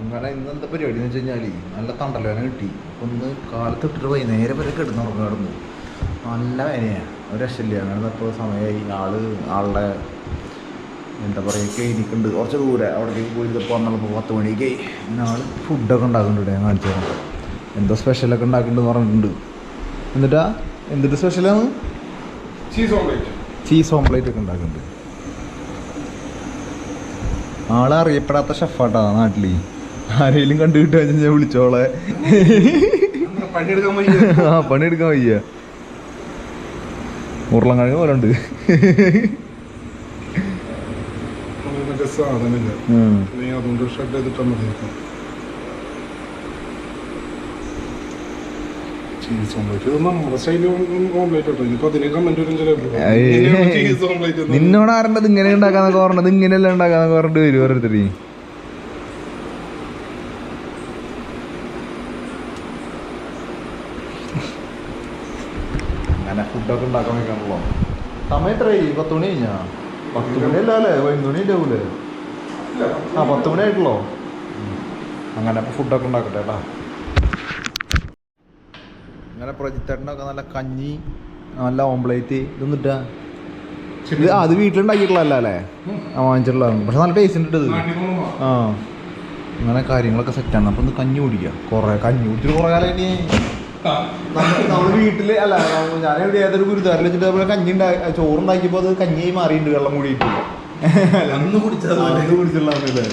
അങ്ങനെ ഇന്ന് എന്താ പരിപാടി എന്ന് വെച്ച് കഴിഞ്ഞാൽ നല്ല തണ്ടല്ലേന കിട്ടി. അപ്പം ഒന്ന് കാലത്ത് ഇട്ടിട്ട് വൈകുന്നേരം വരെ കിടന്നുറങ്ങി കിടന്നു. നല്ല വേനയാണ്, ഒരു രക്ഷയില്ല. അങ്ങനെ ഇപ്പോൾ സമയമായി. ആളുടെ എന്താ പറയുക ക്ലിനിക്കുണ്ട് കുറച്ച് ദൂരെ, അവിടേക്ക് പോയി ഇപ്പോൾ വന്നപ്പോൾ 10 മണിക്ക് പിന്നെ ആൾ ഫുഡൊക്കെ ഉണ്ടാക്കുന്നുണ്ട്. ഞാൻ കാണിച്ചു തരാം എന്തോ സ്പെഷ്യലൊക്കെ ഉണ്ടാക്കുന്നുണ്ടെന്ന് പറഞ്ഞിട്ടുണ്ട്. എന്നിട്ട് സ്പെഷ്യലാണ് ചീസ് ഓംപ്ലേറ്റ് ഒക്കെ ഉണ്ടാക്കുന്നുണ്ട്. ആളെ അറിയപ്പെടാത്ത ഷെഫാട്ടാ നാട്ടിൽ. ആരെങ്കിലും കണ്ടു കിട്ടുക ഞാൻ വിളിച്ചോളെ. പണിയെടുക്കാൻ വയ്യ. ഉരുളൻകിഴങ്ങ് പോലെ ഉണ്ട്. നിന്നോട് ആരണ്ടത് ഇങ്ങനെ ഉണ്ടാക്കാന്നൊക്കെ പറഞ്ഞത്, ഇങ്ങനെയല്ല ഉണ്ടാക്കാന്നൊക്കെ പറഞ്ഞിട്ട് വരും ഓരോരുത്തര്. അങ്ങനെ ഫുഡൊക്കെ ഉണ്ടാക്കാൻ വെക്കാണല്ലോ. സമയം എത്രയായി? 10 മണി കഴിഞ്ഞാ? 10 മണിയല്ല അല്ലേ? 11 മണി ഉണ്ടാവൂലേ? 10 മണി ആയിട്ടുള്ളോ? അങ്ങനെ അപ്പോൾ ഫുഡൊക്കെ ഉണ്ടാക്കട്ടെ കേട്ടാ. അങ്ങനെ പ്രജിത്തേട്ടനൊക്കെ നല്ല കഞ്ഞി, നല്ല ഓംപ്ലേറ്റ് ഇതൊന്നിട്ടാ. അത് വീട്ടിലുണ്ടാക്കിയിട്ടുള്ളതല്ല അല്ലേ? വാങ്ങിച്ചിട്ടുള്ളതാണ്. പക്ഷെ നല്ല ടേസ്റ്റ് ഉണ്ട് ഇത്. അങ്ങനെ കാര്യങ്ങളൊക്കെ സെറ്റാണ്. അപ്പം ഒന്ന് കഞ്ഞി കുടിക്കുക. കഞ്ഞി കുടിച്ചിട്ട് കുറേ കാലം നമ്മൾ വീട്ടിൽ അല്ല, ഞാൻ ഏതൊരു ഗുരുദ്വാരയിൽ വെച്ചിട്ട് അതുപോലെ കഞ്ഞി ചോറുണ്ടാക്കിയപ്പോൾ അത് കഞ്ഞിയായി മാറിയിട്ടുണ്ട്, വെള്ളം കൂടിയിട്ട്. അന്ന് കുടിച്ചിട്ടുള്ളതല്ലേ?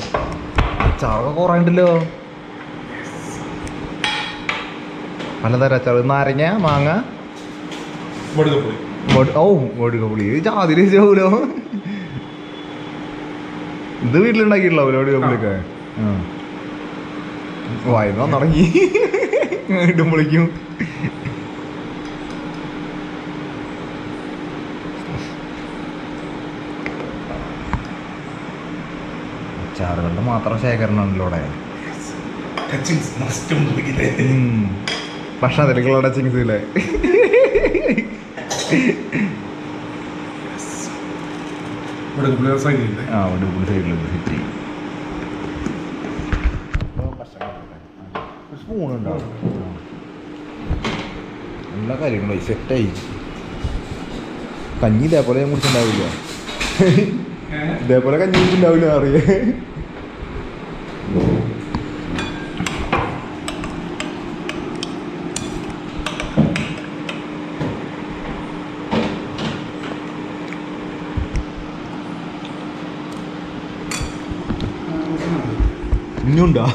അച്ചാറൊക്കെ കുറേ ഉണ്ടല്ലോ, പലതരം അച്ചാറ്. നാരങ്ങ, മാങ്ങ, വടുകപ്പുളി. ജാതിരി ചോലോ. ഇത് വീട്ടിലുണ്ടാക്കിയിട്ടുള്ളൂ വടുകപ്പുളിയൊക്കെ. വായന തുടങ്ങി ഇടുമ്പോഴേക്കും. അച്ചാറുകളുടെ മാത്രം ശേഖരണമാണല്ലോ ഇവിടെ. ഭക്ഷണത്തിലേക്കുള്ള ടച്ചിങ്സ് ഇല്ലേ? വടുകപ്പുളി സൈഡിലുണ്ട് സിറ്റി. സ്പൂണുണ്ടാവും. എല്ലാ കാര്യങ്ങളും സെറ്റായി. കഞ്ഞി ഇതേപോലെ ഞാൻ കുടിച്ചിട്ടുണ്ടാവില്ല. ഇതേപോലെ കഞ്ഞി കുടിച്ചിട്ടുണ്ടാവില്ല അറിയേ. ഇനിയുണ്ടോ?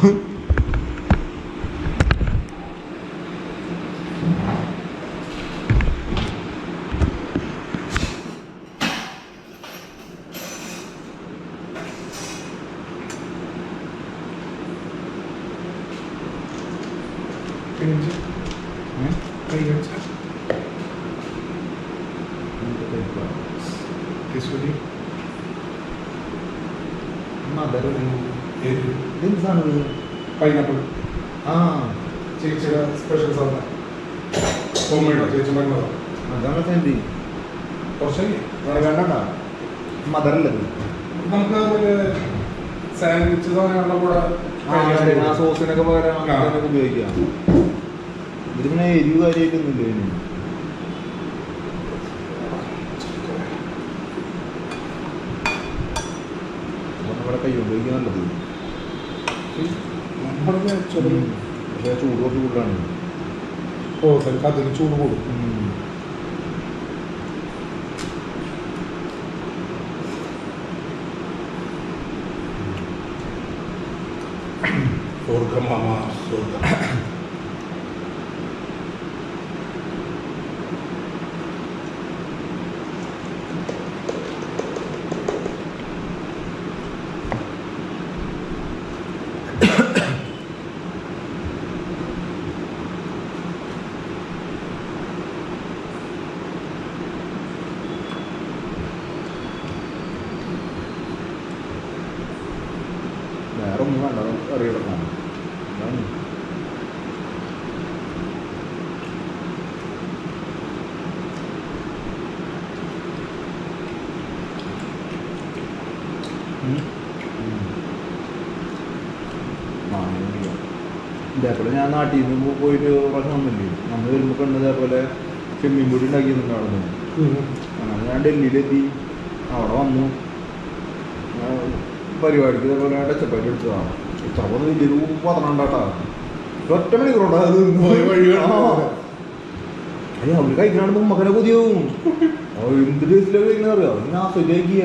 പൈനാപ്പിൾ ചേച്ചിയുടെ സ്പെഷ്യൽ സാധനം ചേച്ചി അതാണ് സെൻറ്റി. കുറച്ചല്ലേ വേണ്ട, മദറല്ലത്. നമുക്ക് സാൻഡ്വിച്ച് സാധനങ്ങളുടെ കൂടെ സോസിനൊക്കെ പകരം ഉപയോഗിക്കാം. ഇതിങ്ങനെ എരിവ് കാര്യമായിട്ടൊന്നുമില്ല. നമ്മുടെ കൈ ഉപയോഗിക്കാൻ നല്ലത്. പക്ഷേ ചൂട് കുറച്ച് കൂടുതലാണ്. അതിന് ചൂട് കൂടും. സ്വർഗം മാമ സ്വർഗം. വേറെ ഒന്നും വേണ്ട, അറിയപ്പെടാണ്. മാങ്ങ ഇതേപോലെ ഞാൻ നാട്ടിൽ നിന്ന് പോയിട്ട് പ്രാവശ്യം വന്നില്ലേ, നമ്മൾ വരുമ്പോൾ കണ്ട് ഇതേപോലെ ചെമ്മീൻ പൊടി ഉണ്ടാക്കിയിട്ടുണ്ടായിരുന്നു. അങ്ങനെ ഞാൻ ഡൽഹിയിലെത്തി, അവിടെ വന്നു പരിപാടിക്ക് ഇതേപോലെ ഡച്ചപ്പായിട്ട് എടുത്തതാണ്. ഇത്ര പോലെ വലിയൊരു പത്രം ഉണ്ടാട്ടാ, ഒറ്റ മണിക്കൂറുണ്ടോ അത് അവര് കഴിക്കണ മകനെ കൊതിയാവും. എന്ത് ടേസ്റ്റിലാണ് കഴിക്കണ അറിയാം, ഞാൻ ആസ്വദിക്കുക.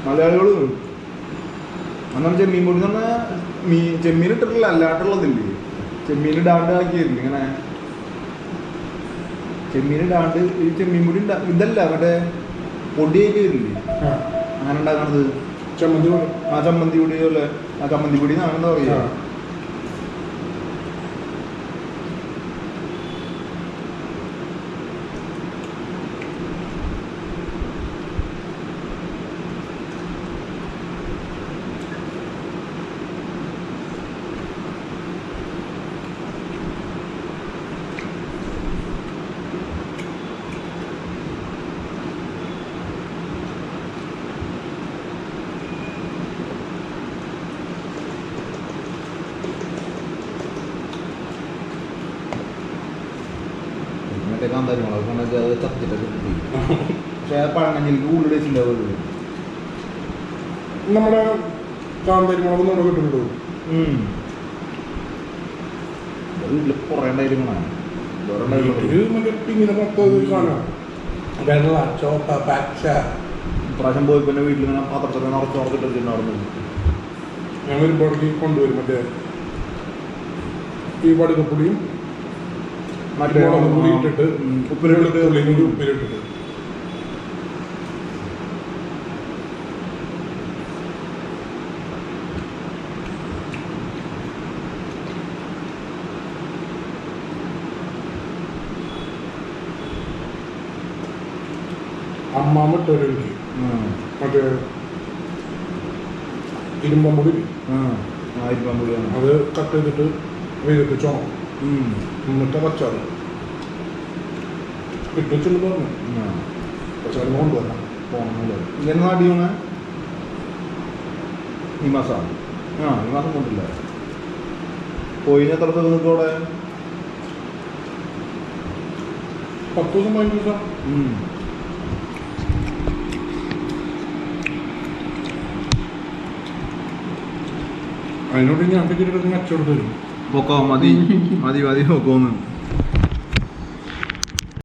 മലയാളികൾ അന്നാണ് ചെമ്മീൻ പൊടി എന്ന് പറഞ്ഞാൽ ചെമ്മീൻ ഇട്ടിട്ടില്ല, അല്ലാണ്ടുള്ളതില്ലേ, ചെമ്മീൻ ഇടാണ്ട് ആക്കിയില്ലേ ഇങ്ങനെ. ചെമ്മീൻ ഇടാണ്ട് ഈ ചെമ്മീൻ പൊടി ഇതല്ല മറ്റേ പൊടിയായിട്ട് വരില്ലേ, അങ്ങനെ ഉണ്ടാക്കണത്. ചമ്മന്തി പൊടി പോലെ, ആ ചമ്മന്തി പൊടി എന്നാണ് എന്താ പറയുക. കാന്താരി മുളക് കണ്ടെങ്കിൽ അത് ചത്തിട്ടൊക്കെ കിട്ടി. പക്ഷേ പഴങ്ങഞ്ഞിലേക്ക് കൂടുതൽ ടേസ്റ്റ് ഉണ്ടാവുള്ളൂ. നമ്മുടെ കാന്താരി മുളക് നമ്മുടെ കിട്ടുന്നുണ്ടോ? വീട്ടിൽ കുറേ ഉണ്ടായിരുന്നു. ഇപ്രാവശ്യം പോയി പിന്നെ വീട്ടിൽ ഇങ്ങനെ പാത്രത്തിൽ നിറച്ചിട്ടുണ്ടായിരുന്നു. ഞാൻ വരുമ്പോഴേക്ക് കൊണ്ടുവരും മറ്റേ ഈ വടുകപ്പൊടിയും മറ്റേ മുളക് പൊടി ഇട്ടിട്ട് ഉപ്പിലിട്ടിട്ട് ഉപ്പിലിട്ടിട്ട് അമ്മാമിട്ടൊരു എനിക്ക് മറ്റേ ഇരുമ്പമ്പൊടി അത് കട്ട് ചെയ്തിട്ട് വെയിലത്ത് ചോണം എന്നിട്ട് പച്ചാറ് കിട്ടിച്ചെന്ന് പറഞ്ഞു. പച്ചാറ് കൊണ്ടുവരണം ഇങ്ങനെ നാട്ടി ഈ മാസം ഈ മാസം കൊണ്ടില്ല. പോയി എത്ര ദിവസം നിൽക്കും അവിടെ? 10 ദിവസം 15 ദിവസം. അതിനോട് ഞാൻ ടിക്കറ്റ് എടുത്ത് അച്ചോട് തരും. പൊക്കോ മതി മതി മതി പൊക്കോന്ന്.